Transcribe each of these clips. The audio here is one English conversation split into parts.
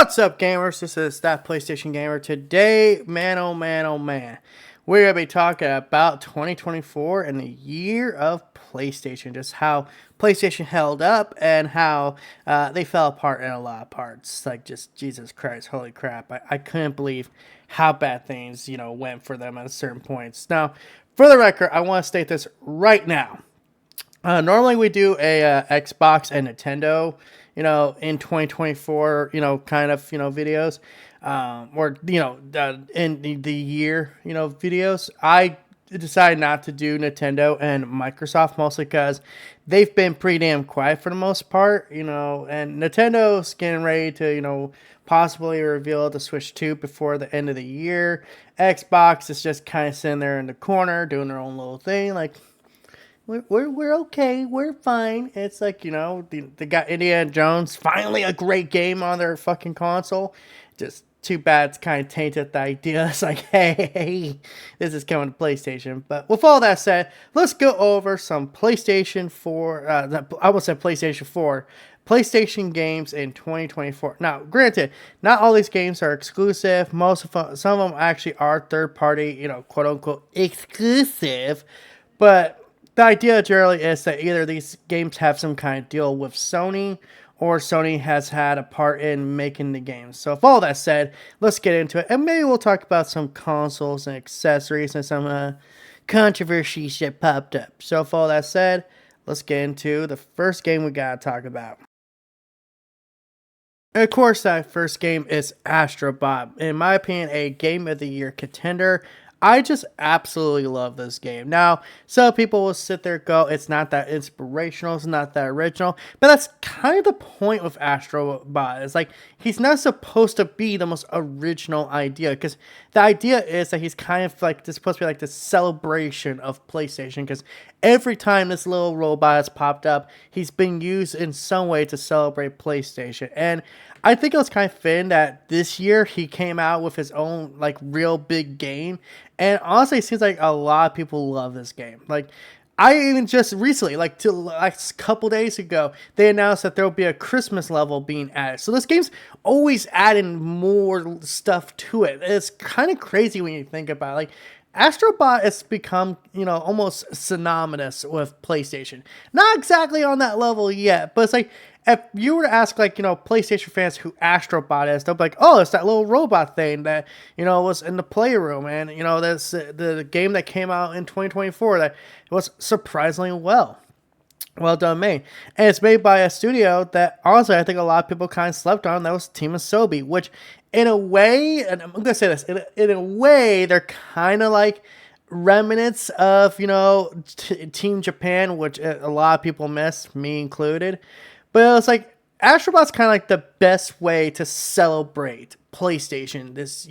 What's up, gamers? This is That PlayStation Gamer. Today, man, oh man, oh man, we're going to be talking about 2024 and the year of PlayStation. Just how PlayStation held up and how they fell apart in a lot of parts. Like, just Jesus Christ, holy crap. I couldn't believe how bad things, went for them at certain points. Now, for the record, I want to state this right now. Normally we do a Xbox and Nintendo, in 2024, kind of, videos, or, in the year, videos. I decided not to do Nintendo and Microsoft mostly because they've been pretty damn quiet for the most part, and Nintendo's getting ready to, possibly reveal the Switch 2 before the end of the year. Xbox is just kind of sitting there in the corner doing their own little thing, like, we're okay. We're fine. It's like, they got Indiana Jones, finally a great game on their fucking console. Just too bad it's kind of tainted the idea. It's like, hey, this is coming to PlayStation. But with all that said, let's go over some PlayStation 4, I almost said PlayStation 4, PlayStation games in 2024. Now, granted, not all these games are exclusive. Some of them actually are third-party, quote unquote exclusive. But the idea generally is that either these games have some kind of deal with Sony, or Sony has had a part in making the games. So with all that said, let's get into it. And maybe we'll talk about some consoles and accessories and some controversies that popped up. So with all that said, let's get into the first game we gotta talk about. And of course, that first game is Astro Bot. In my opinion, a Game of the Year contender. I just absolutely love this game. Now, some people will sit there and go, it's not that inspirational, it's not that original, but that's kind of the point with Astro Bot. It's like, he's not supposed to be the most original idea, because the idea is that he's kind of like, this supposed to be like the celebration of PlayStation, because every time this little robot has popped up, he's been used in some way to celebrate PlayStation. And I think it was kind of fitting that this year he came out with his own, like, real big game. And honestly, it seems like a lot of people love this game. Like, I even just recently, like a couple days ago, they announced that there will be a Christmas level being added. So this game's always adding more stuff to it. It's kind of crazy when you think about it. Like, Astro Bot has become, almost synonymous with PlayStation. Not exactly on that level yet, but it's like, if you were to ask, like, PlayStation fans who Astro Bot is, they'll be like, oh, it's that little robot thing that, was in the playroom. And, that's the game that came out in 2024 that was surprisingly well done made. And it's made by a studio that, honestly, I think a lot of people kind of slept on. That was Team Asobi, which, in a way, and I'm going to say this, in a way, they're kind of like remnants of, Team Japan, which a lot of people miss, me included. But it's like, Astrobot's kind of like the best way to celebrate PlayStation this,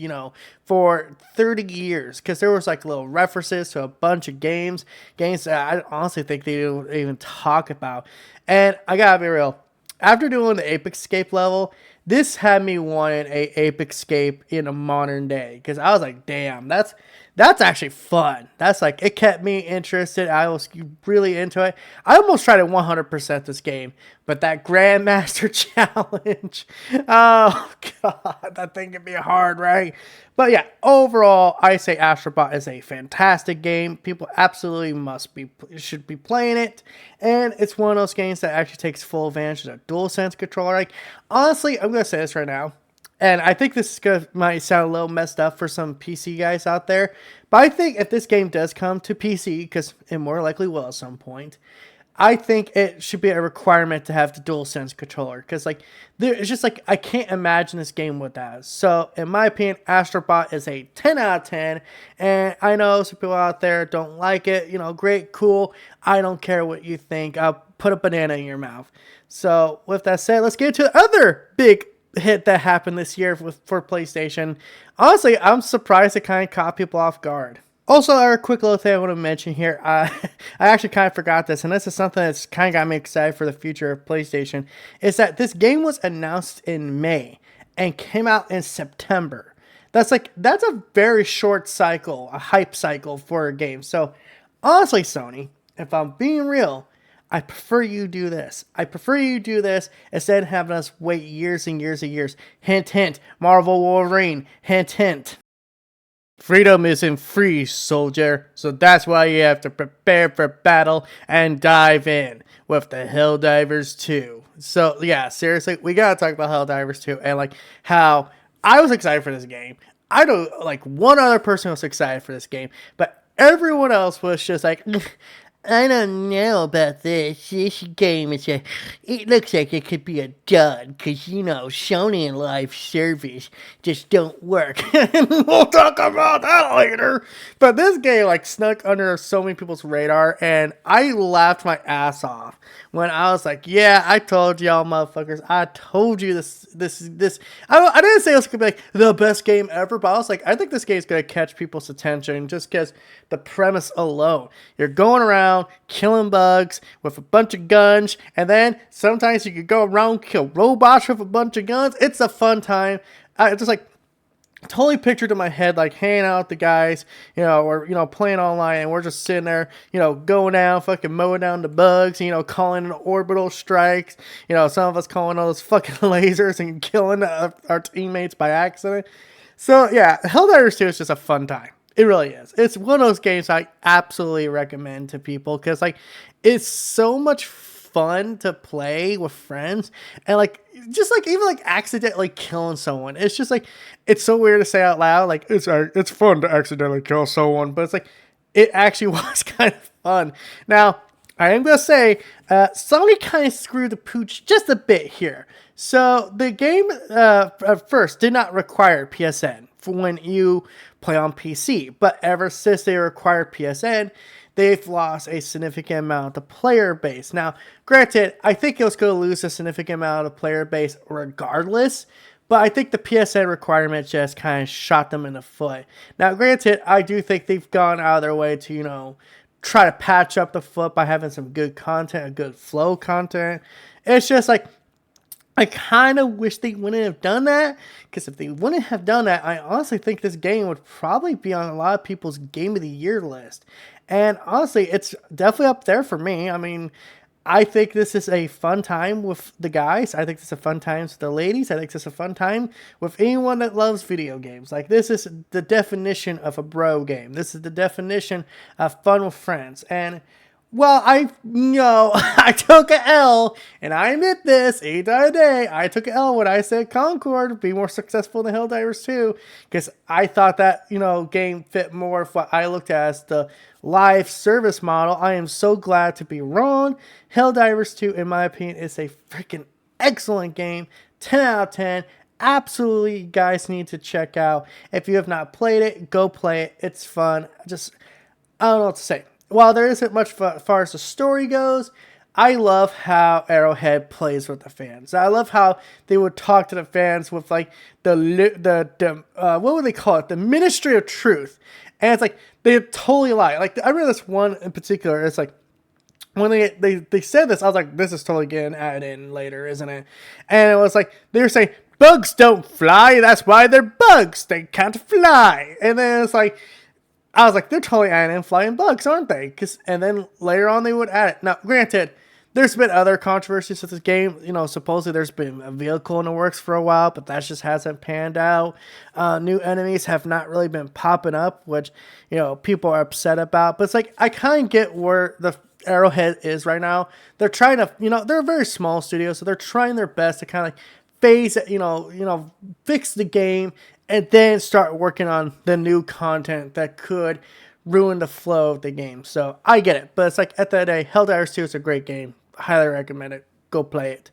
for 30 years. Because there was like little references to a bunch of games that I honestly think they don't even talk about. And I gotta be real, after doing the Ape Escape level, this had me wanting a Ape Escape in a modern day. Because I was like, damn, that's actually fun. That's like, it kept me interested. I was really into it. I almost tried to 100% this game, but that Grandmaster Challenge, oh god, that thing can be hard, right? But yeah, overall, I say Astro Bot is a fantastic game. People absolutely should be playing it, and it's one of those games that actually takes full advantage of the DualSense controller. Like, honestly, I'm gonna say this right now. And I think this might sound a little messed up for some PC guys out there. But I think if this game does come to PC, because it more likely will at some point, I think it should be a requirement to have the DualSense controller. Because, like, it's just like, I can't imagine this game with that. So, in my opinion, Astro Bot is a 10 out of 10. And I know some people out there don't like it. Great, cool. I don't care what you think. I'll put a banana in your mouth. So, with that said, let's get into the other big hit that happened this year for PlayStation. Honestly, I'm surprised it kind of caught people off guard. Also, a quick little thing I want to mention here. I actually kind of forgot this, and this is something that's kind of got me excited for the future of PlayStation, is that this game was announced in May and came out in September. That's a very short cycle, a hype cycle for a game. So, honestly, Sony, if I'm being real, I prefer you do this. I prefer you do this instead of having us wait years and years and years. Hint, hint. Marvel Wolverine. Hint, hint. Freedom isn't free, soldier. So that's why you have to prepare for battle and dive in with the Helldivers 2. So yeah, seriously, we gotta talk about Helldivers 2 and like how I was excited for this game. I don't like one other person was excited for this game, but everyone else was just like, I don't know about this. This game is it looks like it could be a dud because, Sony and live service just don't work. We'll talk about that later. But this game, like, snuck under so many people's radar, and I laughed my ass off when I was like, yeah, I told y'all motherfuckers. I told you this. I didn't say it was going to be, like, the best game ever, but I was like, I think this game is going to catch people's attention just because the premise alone. You're going around killing bugs with a bunch of guns, and then sometimes you could go around kill robots with a bunch of guns. It's a fun time. I just like totally pictured in my head like hanging out with the guys, or playing online, and we're just sitting there, going down, fucking mowing down the bugs, calling in orbital strikes, some of us calling those fucking lasers and killing our teammates by accident. So yeah, Helldivers 2 is just a fun time. It really is. It's one of those games I absolutely recommend to people because, like, it's so much fun to play with friends and, like, just, like, even, like, accidentally killing someone. It's just, like, it's so weird to say out loud. Like, it's fun to accidentally kill someone, but it's, like, it actually was kind of fun. Now, I am going to say, Sony kind of screwed the pooch just a bit here. So, the game, at first, did not require PSN for when you play on PC. But ever since they required PSN, they've lost a significant amount of the player base. Now, granted, I think it was going to lose a significant amount of the player base regardless, but I think the PSN requirement just kind of shot them in the foot. Now, granted, I do think they've gone out of their way to, try to patch up the foot by having some good content, a good flow content. It's just like, I kind of wish they wouldn't have done that, because if they wouldn't have done that, I honestly think this game would probably be on a lot of people's Game of the Year list. And honestly, it's definitely up there for me. I mean, I think this is a fun time with the guys. I think this is a fun time with the ladies. I think this is a fun time with anyone that loves video games. Like, this is the definition of a bro game. This is the definition of fun with friends. And well, I took a L, and I admit this, ain't I a day, I took a L when I said Concord would be more successful than Helldivers 2, because I thought that, game fit more of what I looked at as the live service model. I am so glad to be wrong. Helldivers 2, in my opinion, is a freaking excellent game, 10 out of 10, absolutely you guys need to check out. If you have not played it, go play it, it's fun. I don't know what to say. While there isn't much as far as the story goes, I love how Arrowhead plays with the fans. I love how they would talk to the fans with like the what would they call it? The Ministry of Truth. And it's like they totally lie. Like, I remember this one in particular. It's like when they said this, I was like, this is totally getting added in later, isn't it? And it was like they were saying bugs don't fly. That's why they're bugs. They can't fly. And then it's like, I was like, they're totally adding in flying bugs, aren't they? And then later on, they would add it. Now, granted, there's been other controversies with this game. Supposedly there's been a vehicle in the works for a while, but that just hasn't panned out. New enemies have not really been popping up, which, people are upset about. But it's like, I kind of get where the Arrowhead is right now. They're trying to, they're a very small studio, so they're trying their best to kind of like phase it, fix the game, and then start working on the new content that could ruin the flow of the game. So I get it, but it's like at the end of the day, Helldivers 2 is a great game. Highly recommend it. Go play it.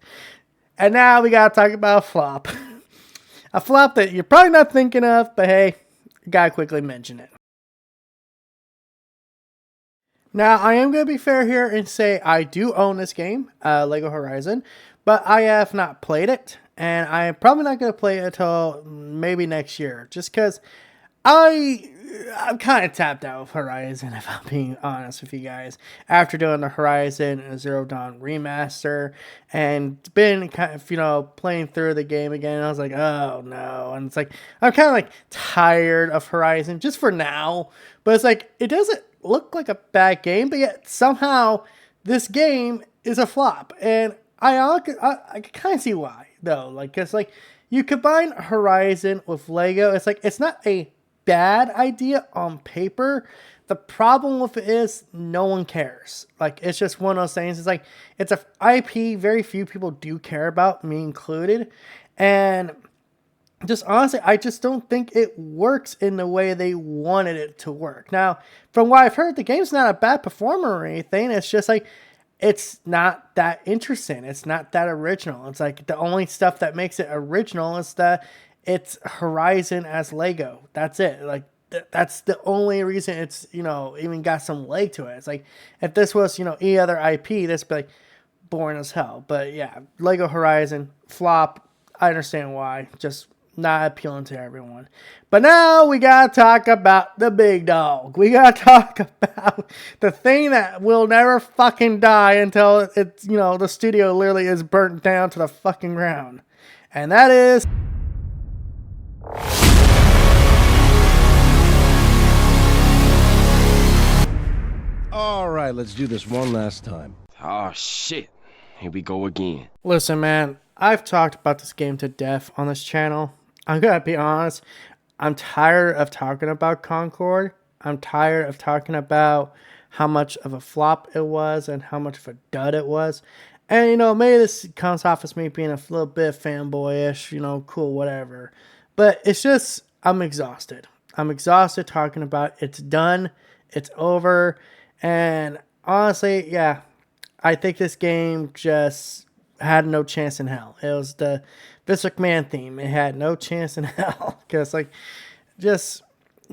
And now we gotta talk about a flop. A flop that you're probably not thinking of, but hey, gotta quickly mention it. Now, I am going to be fair here and say I do own this game, Lego Horizon, but I have not played it, and I'm probably not going to play it until maybe next year, just because I'm kind of tapped out of Horizon, if I'm being honest with you guys, after doing the Horizon Zero Dawn remaster, and been kind of, playing through the game again, and I was like, oh no, and it's like, I'm kind of like tired of Horizon, just for now, but it's like, it doesn't look like a bad game, but yet somehow this game is a flop, and I kind of see why though. Like, cause like you combine Horizon with Lego, it's not a bad idea on paper. The problem with it is no one cares. Like, it's just one of those things. It's like it's a IP very few people do care about, me included, and just honestly, I just don't think it works in the way they wanted it to work. Now, from what I've heard, the game's not a bad performer or anything. It's just like it's not that interesting. It's not that original. It's like the only stuff that makes it original is that it's Horizon as Lego. That's it. Like that's the only reason it's, even got some leg to it. It's like if this was, any other IP, this would be like boring as hell. But yeah, Lego Horizon flop. I understand why. Just not appealing to everyone. But now we gotta talk about the big dog. We gotta talk about the thing that will never fucking die until it's, the studio literally is burnt down to the fucking ground. And that is... All right, let's do this one last time. Oh, shit. Here we go again. Listen, man, I've talked about this game to death on this channel. I'm gonna be honest. I'm tired of talking about Concord. I'm tired of talking about how much of a flop it was and how much of a dud it was. And, maybe this comes off as me being a little bit fanboyish, cool, whatever. But it's just, I'm exhausted. I'm exhausted talking about it. It's done. It's over. And honestly, yeah, I think this game just had no chance in hell. It was the Vince McMahon theme. It had no chance in hell because just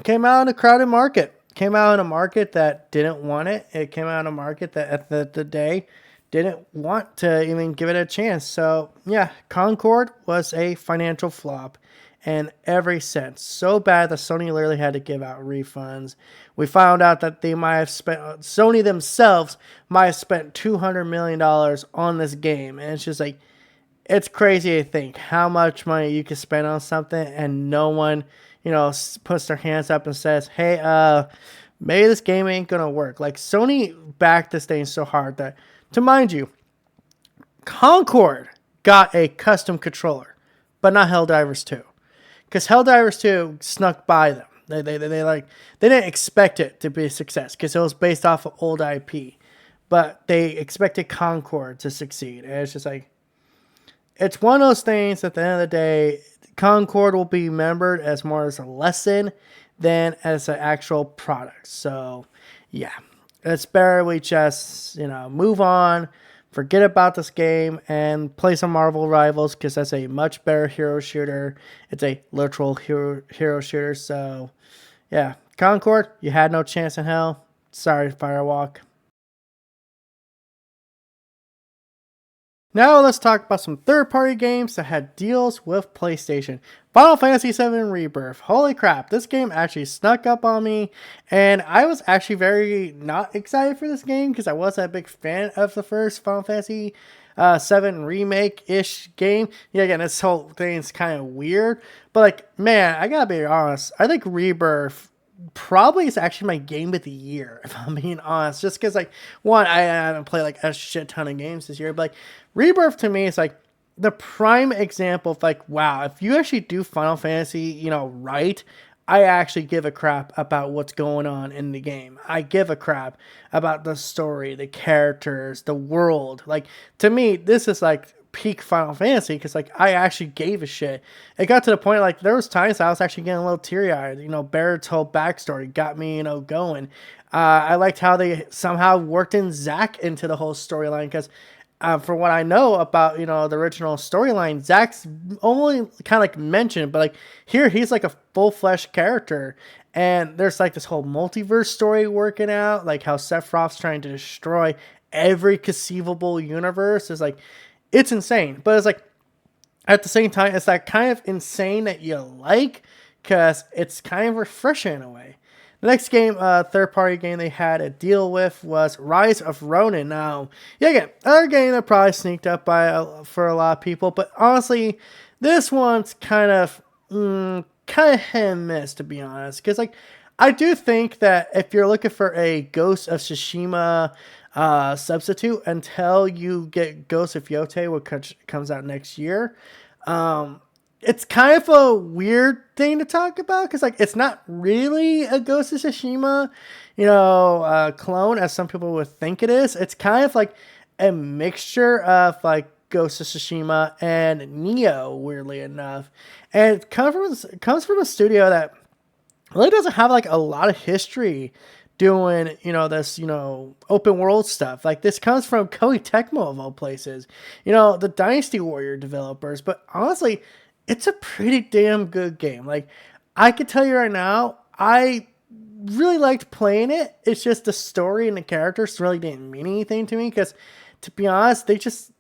came out in a crowded market. Came out in a market that didn't want it. It came out in a market that at the day didn't want to even give it a chance. So yeah, Concord was a financial flop in every sense. So bad that Sony literally had to give out refunds. We found out that Sony themselves might have spent $200 million on this game. And it's just like, it's crazy to think how much money you can spend on something and no one, puts their hands up and says, hey, maybe this game ain't gonna work. Like, Sony backed this thing so hard that, to mind you, Concord got a custom controller, but not Helldivers 2. Because Helldivers 2 snuck by them. They didn't expect it to be a success because it was based off of old IP. But they expected Concord to succeed. And it's just like, it's one of those things at the end of the day, Concord will be remembered as more as a lesson than as an actual product. So, yeah. It's better we just, move on, forget about this game, and play some Marvel Rivals because that's a much better hero shooter. It's a literal hero shooter. So, yeah. Concord, you had no chance in hell. Sorry, Firewalk. Now let's talk about some third-party games that had deals with PlayStation. Final Fantasy VII Rebirth. Holy crap, this game actually snuck up on me, and I was actually very not excited for this game because I wasn't a big fan of the first Final Fantasy VII Remake-ish game. Yeah, again, this whole thing is kind of weird, but man, I gotta be honest, I think Rebirth probably is actually my game of the year, if I'm being honest. Just because, one, I haven't played a shit ton of games this year, but Rebirth to me is the prime example of wow, if you actually do Final Fantasy, right, I actually give a crap about what's going on in the game. I give a crap about the story, the characters, the world. To me, this is peak Final Fantasy because I actually gave a shit. It got to the point there was times I was actually getting a little teary-eyed. Barrett's whole backstory got me going. I liked how they somehow worked in Zack into the whole storyline because for what I know about the original storyline, Zack's only kind of mentioned, but here he's a full-fledged character. And there's this whole multiverse story working out, how Sephiroth's trying to destroy every conceivable universe. It's insane, but it's at the same time, it's that kind of insane that you because it's kind of refreshing in a way. The next game, third-party game they had to deal with was Rise of Ronin. Now, yeah, again, another game that probably sneaked up for a lot of people, but honestly, this one's kind of hit and miss, to be honest, because I do think that if you're looking for a Ghost of Tsushima substitute until you get Ghost of Yote, which comes out next year, um, it's kind of a weird thing to talk about because like it's not really a Ghost of Tsushima, clone as some people would think it is. It's kind of like a mixture of like Ghost of Tsushima and Neo, weirdly enough, and it comes from a studio that really doesn't have like a lot of history doing this open world stuff. Like this comes from Koei Tecmo of all places, the Dynasty Warrior developers. But honestly, it's a pretty damn good game. Like I can tell you right now, I really liked playing it. It's just the story and the characters really didn't mean anything to me because, to be honest,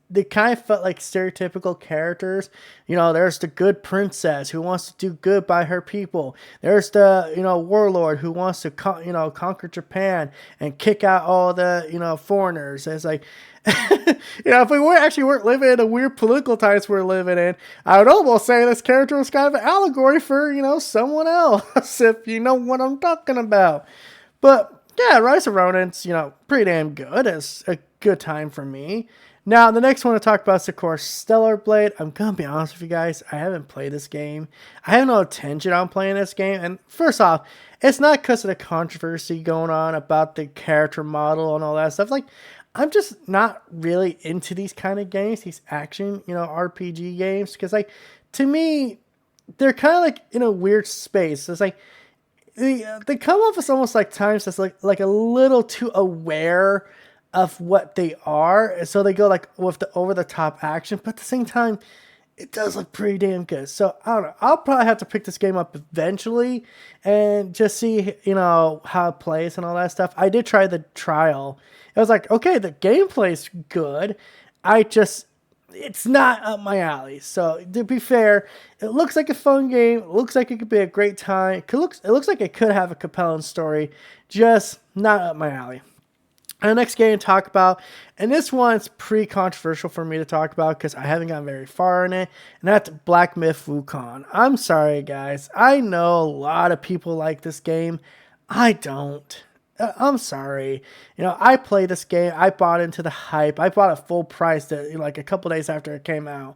they kind of felt like stereotypical characters. There's the good princess who wants to do good by her people. There's the warlord who wants to conquer Japan and kick out all the foreigners. And it's like if we weren't living in the weird political times we're living in, I would almost say this character was kind of an allegory for someone else, if you know what I'm talking about. But yeah, Rise of Ronin's pretty damn good. It's a good time for me. Now, the next one to talk about is, of course, Stellar Blade. I'm going to be honest with you guys. I haven't played this game. I have no intention on playing this game. And first off, it's not because of the controversy going on about the character model and all that stuff. Like, I'm just not really into these kind of games, these action, RPG games. Because, like, to me, they're kind of like in a weird space. It's like, they come off as almost like times that's like a little too aware of what they are, so they go like with the over the top action, but at the same time it does look pretty damn good. So I don't know, I'll probably have to pick this game up eventually and just see how it plays and all that stuff. I did try the trial. It was like, okay, the gameplay's good, it's not up my alley. So to be fair, it looks like a fun game. It looks like it could be a great time. It looks like it could have a compelling story, just not up my alley. And the next game to talk about, and this one's pretty controversial for me to talk about because I haven't gotten very far in it, and that's Black Myth Wukong. I'm sorry, guys. I know a lot of people like this game. I don't. I'm sorry. I played this game. I bought into the hype. I bought it full price like a couple days after it came out.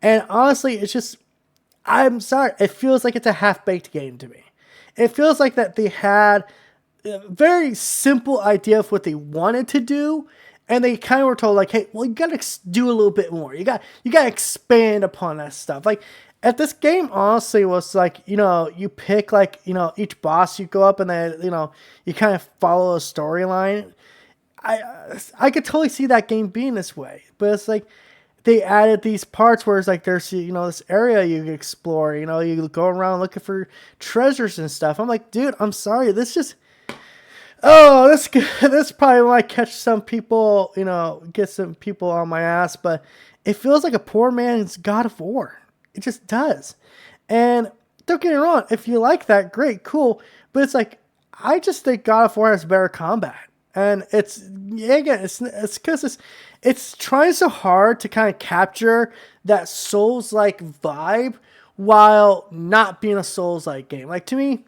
And honestly, it's just, I'm sorry. It feels like it's a half-baked game to me. It feels like that they had a very simple idea of what they wanted to do, and they kind of were told like, hey, well, you gotta do a little bit more. You gotta expand upon that stuff. Like, if this game honestly was like, you pick like, each boss you go up and then, you kind of follow a storyline. I could totally see that game being this way, but it's like they added these parts where it's like there's this area you can explore. You go around looking for treasures and stuff. I'm like, dude, I'm sorry, this probably might catch some people, get some people on my ass, but it feels like a poor man's God of War. It just does. And don't get me wrong, if you like that, great, cool. But it's like, I just think God of War has better combat. And it's because it's trying so hard to kind of capture that Souls-like vibe while not being a Souls-like game. Like, to me,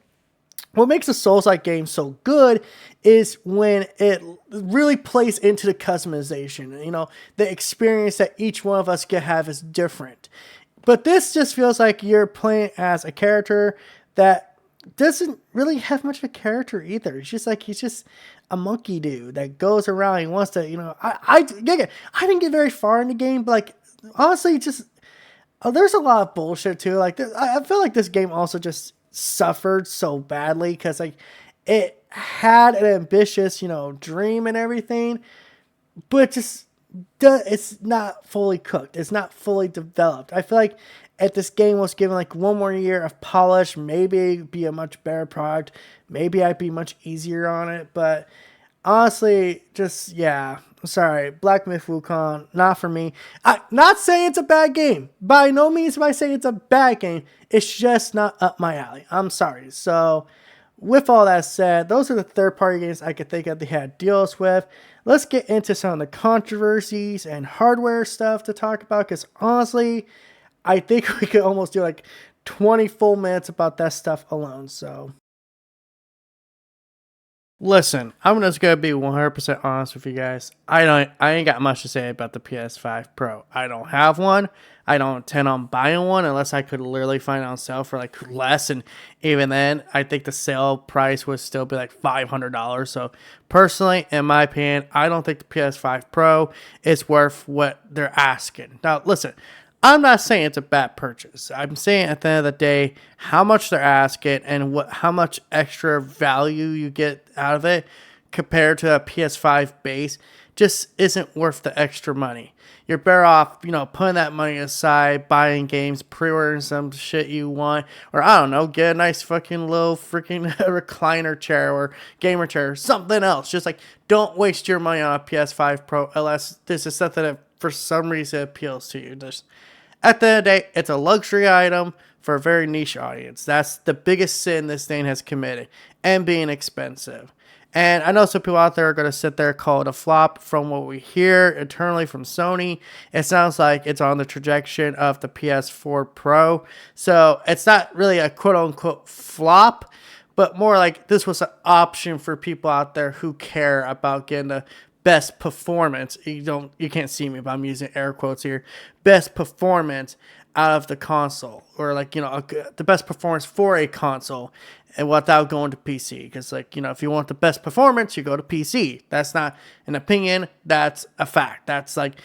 what makes a Souls-like game so good is when it really plays into the customization. The experience that each one of us can have is different. But this just feels like you're playing as a character that doesn't really have much of a character either. He's just a monkey dude that goes around. He wants to, I didn't get very far in the game, but like, honestly, there's a lot of bullshit too. Like, I feel like this game also just suffered so badly because like it had an ambitious, dream and everything, but it's not fully cooked. It's not fully developed. I feel like if this game was given like one more year of polish, maybe it'd be a much better product. Maybe I'd be much easier on it. But honestly, yeah. Sorry, Black Myth Wukong, not for me. Not saying it's a bad game. By no means am I saying it's a bad game. It's just not up my alley. I'm sorry. So, with all that said, those are the third-party games I could think of they had deals with. Let's get into some of the controversies and hardware stuff to talk about, because honestly, I think we could almost do like 20 full minutes about that stuff alone. So Listen, I'm just gonna be 100% honest with you guys. I ain't got much to say about the PS5 Pro. I don't have one. I don't intend on buying one unless I could literally find it on sale for like less, and even then, I think the sale price would still be like $500. So personally, in my opinion, I don't think the PS5 Pro is worth what they're asking. Now, listen. I'm not saying it's a bad purchase. I'm saying at the end of the day, how much they're asking and how much extra value you get out of it compared to a PS5 base just isn't worth the extra money. You're better off, putting that money aside, buying games, pre-ordering some shit you want, or I don't know, get a nice fucking little freaking recliner chair or gamer chair or something else. Just like, don't waste your money on a PS5 Pro unless this is something that for some reason appeals to you. Just at the end of the day, it's a luxury item for a very niche audience. That's the biggest sin this thing has committed, and being expensive. And I know some people out there are going to sit there and call it a flop. From what we hear internally from Sony, it sounds like it's on the trajectory of the PS4 Pro. So it's not really a quote-unquote flop, but more like this was an option for people out there who care about getting the best performance. You can't see me, but I'm using air quotes here. Best performance out of the console, or like, the best performance for a console, and without going to PC. Because if you want the best performance, you go to PC. That's not an opinion. That's a fact. That's like,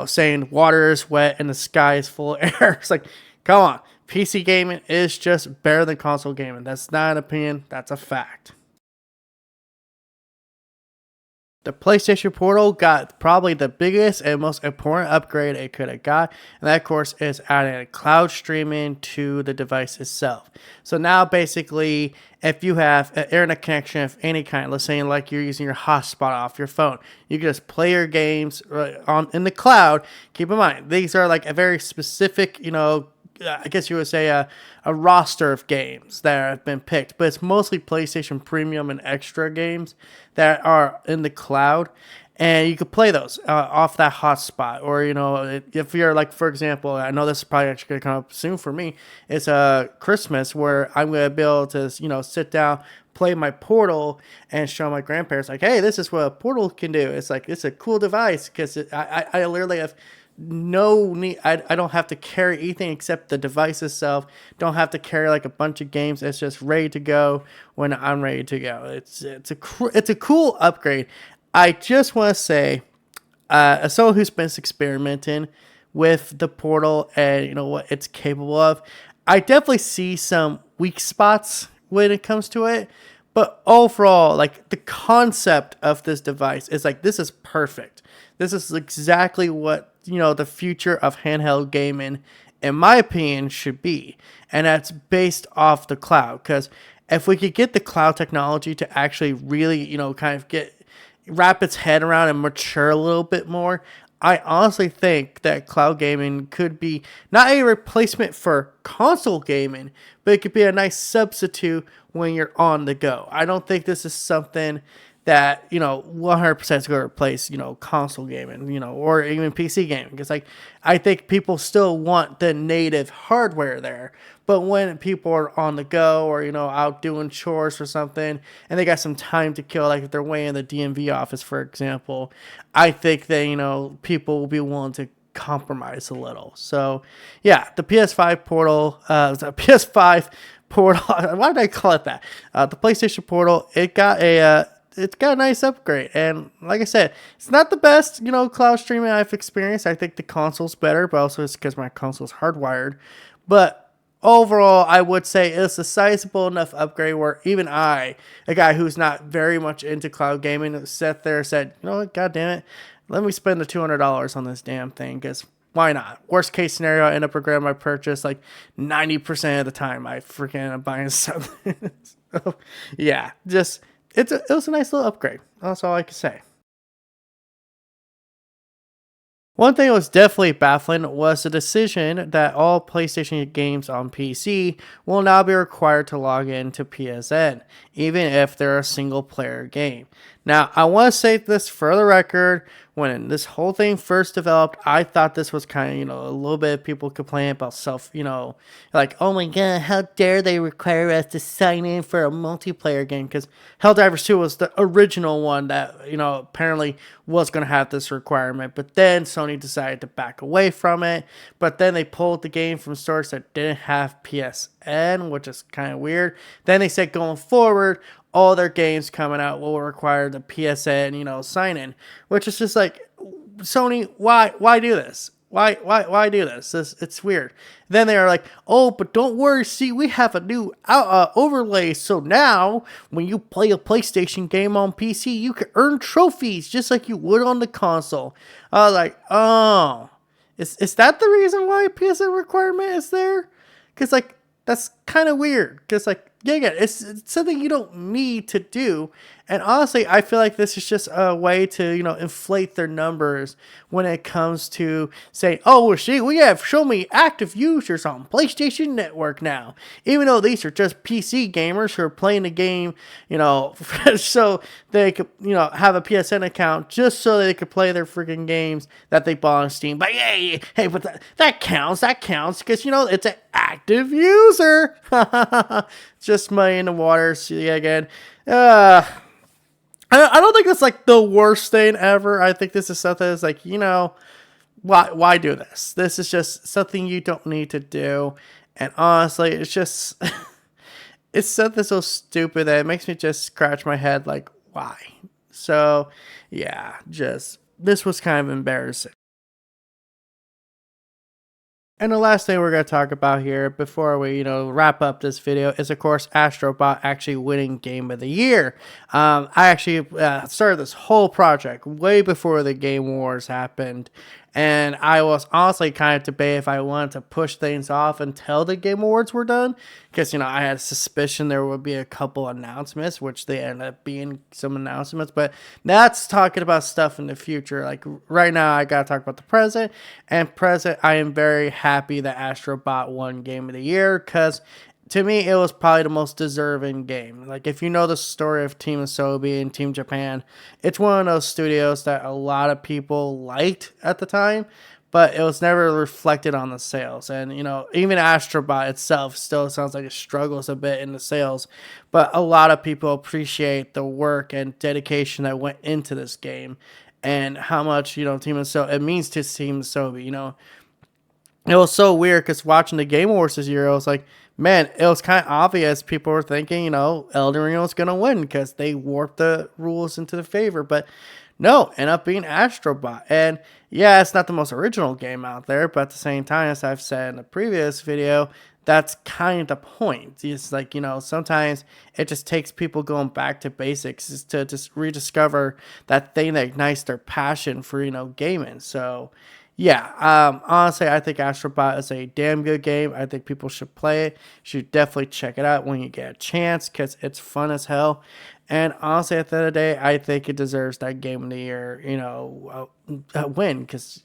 saying water is wet and the sky is full of air. It's like, come on. PC gaming is just better than console gaming. That's not an opinion. That's a fact. The PlayStation Portal got probably the biggest and most important upgrade it could have got, and that, of course, is adding cloud streaming to the device itself. So now, basically, if you have an internet connection of any kind, let's say like you're using your hotspot off your phone, you can just play your games in the cloud. Keep in mind, these are like a very specific, I guess you would say a roster of games that have been picked, but it's mostly PlayStation Premium and Extra games that are in the cloud, and you could play those off that hotspot. Or if you're like, for example, I know this is probably actually going to come up soon for me. It's Christmas where I'm going to be able to sit down, play my Portal, and show my grandparents like, hey, this is what a Portal can do. It's like, it's a cool device because I literally have no need. I don't have to carry anything except the device itself. Don't have to carry like a bunch of games. It's just ready to go when I'm ready to go. It's a cool upgrade. I just want to say, as someone who's been experimenting with the Portal and what it's capable of, I definitely see some weak spots when it comes to it. But overall, like, the concept of this device is like, this is perfect. This is exactly what the future of handheld gaming, in my opinion, should be. And that's based off the cloud. Because if we could get the cloud technology to actually really, kind of wrap its head around and mature a little bit more, I honestly think that cloud gaming could be not a replacement for console gaming, but it could be a nice substitute when you're on the go. I don't think this is something that 100% is going to replace console gaming, or even PC gaming, because I think people still want the native hardware there. But when people are on the go, or out doing chores or something, and they got some time to kill, like if they're way in the DMV office, for example, I think that people will be willing to compromise a little. So yeah, the PS5 Portal, the PS5 Portal, why did I call it that? The PlayStation Portal, it's got a nice upgrade. And like I said, it's not the best, cloud streaming I've experienced. I think the console's better, but also it's because my console's hardwired. But overall, I would say it's a sizable enough upgrade where even I, a guy who's not very much into cloud gaming, sat there and said, what, God damn it, let me spend the $200 on this damn thing, because why not? Worst case scenario, I end up regretting my purchase like 90% of the time. I freaking end up buying something. So, yeah, just... It was a nice little upgrade. That's all I can say. One thing that was definitely baffling was the decision that all PlayStation games on PC will now be required to log in to PSN, even if they're a single-player game. Now, I want to say this for the record. When this whole thing first developed, I thought this was kind of, a little bit of people complaining about like, oh my god, how dare they require us to sign in for a multiplayer game? Because Helldivers 2 was the original one that, apparently was going to have this requirement. But then Sony decided to back away from it. But then they pulled the game from stores that didn't have PSN, which is kind of weird. Then they said going forward, all their games coming out will require the PSN, sign in, which is just like, Sony, why do this? Why do this? It's weird. Then they are like, oh, but don't worry. See, we have a new overlay. So now when you play a PlayStation game on PC, you can earn trophies just like you would on the console. I was like, oh, is that the reason why a PSN requirement is there? Because like, that's kind of weird. Because like, yeah, it's something you don't need to do. And honestly, I feel like this is just a way to, inflate their numbers when it comes to saying, oh, well, see, we have show me active users on PlayStation Network now. Even though these are just PC gamers who are playing the game, so they could, have a PSN account just so they could play their freaking games that they bought on Steam. But hey, but that counts because, it's an active user. Just money in the water. See again. I don't think that's like the worst thing ever. I think this is something that's like, why do this? This is just something you don't need to do. And honestly, it's just, it's something so stupid that it makes me just scratch my head like, why? So, yeah, this was kind of embarrassing. And the last thing we're going to talk about here before we, wrap up this video is, of course, Astrobot actually winning Game of the Year. I actually started this whole project way before the Game Wars happened. And I was honestly kind of debating if I wanted to push things off until the Game Awards were done. Because, I had a suspicion there would be a couple announcements, which they ended up being some announcements. But that's talking about stuff in the future. Like, right now, I got to talk about the present. And present, I am very happy that Astrobot won Game of the Year. Because to me, it was probably the most deserving game. Like, if you know the story of Team Asobi and Team Japan, it's one of those studios that a lot of people liked at the time, but it was never reflected on the sales. And, even Astrobot itself still sounds like it struggles a bit in the sales, but a lot of people appreciate the work and dedication that went into this game and how much, Team Asobi, it means to Team Asobi, It was so weird because watching the Game Awards this year, I was like, man, it was kind of obvious people were thinking, Elden Ring was going to win because they warped the rules into the favor. But no, ended up being Astrobot. And yeah, it's not the most original game out there, but at the same time, as I've said in the previous video, that's kind of the point. It's like, sometimes it just takes people going back to basics is to just rediscover that thing that ignites their passion for, gaming. So yeah, honestly, I think Astrobot is a damn good game. I think people should play it. You should definitely check it out when you get a chance because it's fun as hell. And honestly, at the end of the day, I think it deserves that Game of the Year, win because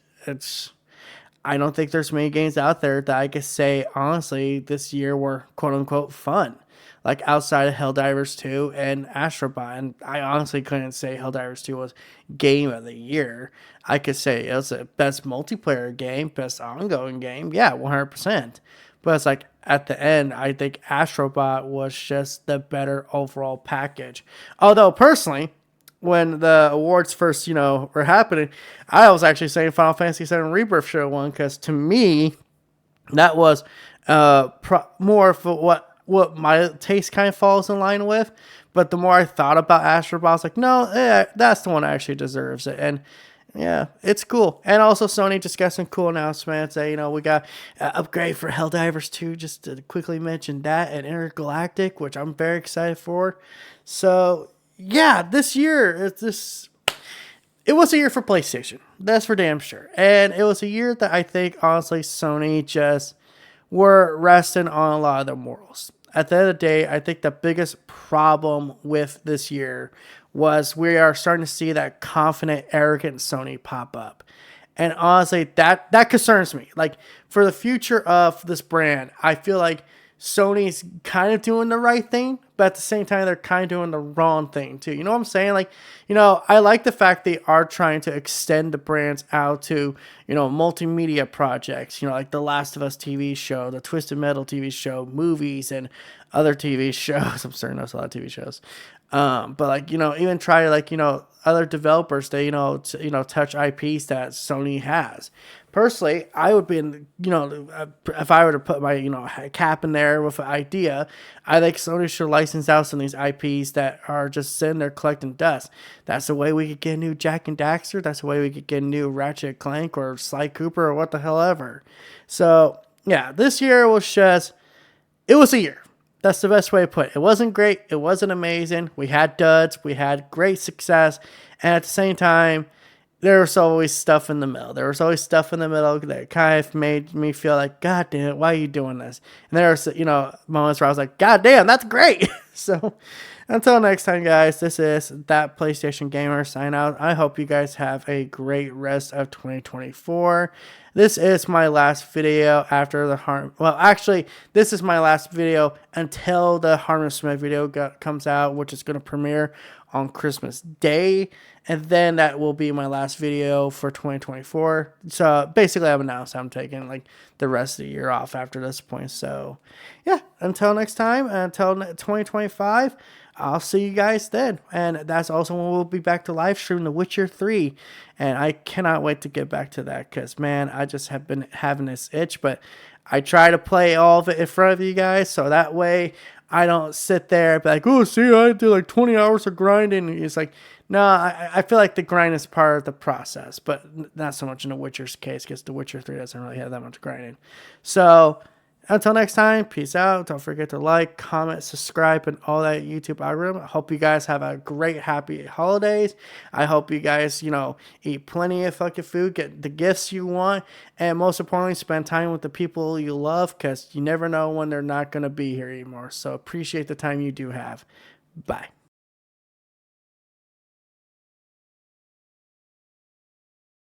I don't think there's many games out there that I could say, honestly, this year were quote unquote fun. Like outside of Helldivers 2 and Astrobot. And I honestly couldn't say Helldivers 2 was Game of the Year. I could say it was the best multiplayer game, best ongoing game. Yeah, 100%. But it's like at the end, I think Astrobot was just the better overall package. Although personally, when the awards first, were happening, I was actually saying Final Fantasy VII Rebirth should have won because to me, that was more for what my taste kind of falls in line with. But the more I thought about Astrobot, I was like, no, that's the one that actually deserves it. And yeah, it's cool. And also Sony just got some cool announcements. We got an upgrade for Helldivers 2, just to quickly mention that, and Intergalactic, which I'm very excited for. So yeah, this year, it was a year for PlayStation. That's for damn sure. And it was a year that I think, honestly, Sony just were resting on a lot of their morals. At the end of the day, I think the biggest problem with this year was we are starting to see that confident, arrogant Sony pop up. And honestly, that concerns me. Like, for the future of this brand, I feel like Sony's kind of doing the right thing, but at the same time, they're kind of doing the wrong thing too. You know what I'm saying? Like, I like the fact they are trying to extend the brands out to, multimedia projects, like the Last of Us TV show, the Twisted Metal TV show, movies, and other TV shows. I'm certain there's a lot of TV shows. But like, even try like, other developers that, touch IPs that Sony has. Personally, I would be in, if I were to put my, cap in there with an idea, I think Sony should license out some of these IPs that are just sitting there collecting dust. That's the way we could get a new Jack and Daxter. That's the way we could get a new Ratchet Clank or Sly Cooper or what the hell ever. So, yeah, this year was just, it was a year. That's the best way to put it. It wasn't great. It wasn't amazing. We had duds. We had great success. And at the same time, there was always stuff in the middle. There was always stuff in the middle that kind of made me feel like, God damn it, why are you doing this? And there was, moments where I was like, God damn, that's great. So until next time, guys, this is That PlayStation Gamer sign out. I hope you guys have a great rest of 2024. This is my last video after the this is my last video until the Harmon Smith video comes out, which is going to premiere on Christmas Day, and then that will be my last video for 2024. So basically, I've announced I'm taking like the rest of the year off after this point. So yeah, until next time, until 2025, I'll see you guys then. And that's also when we'll be back to live stream The Witcher 3. And I cannot wait to get back to that because, man, I just have been having this itch. But I try to play all of it in front of you guys so that way I don't sit there and be like, oh, see, I did like 20 hours of grinding. It's like, no, I feel like the grind is part of the process, but not so much in The Witcher's case because The Witcher 3 doesn't really have that much grinding. So until next time, peace out. Don't forget to like, comment, subscribe, and all that YouTube algorithm. I hope you guys have a great, happy holidays. I hope you guys, eat plenty of fucking food, get the gifts you want, and most importantly, spend time with the people you love because you never know when they're not going to be here anymore. So appreciate the time you do have. Bye.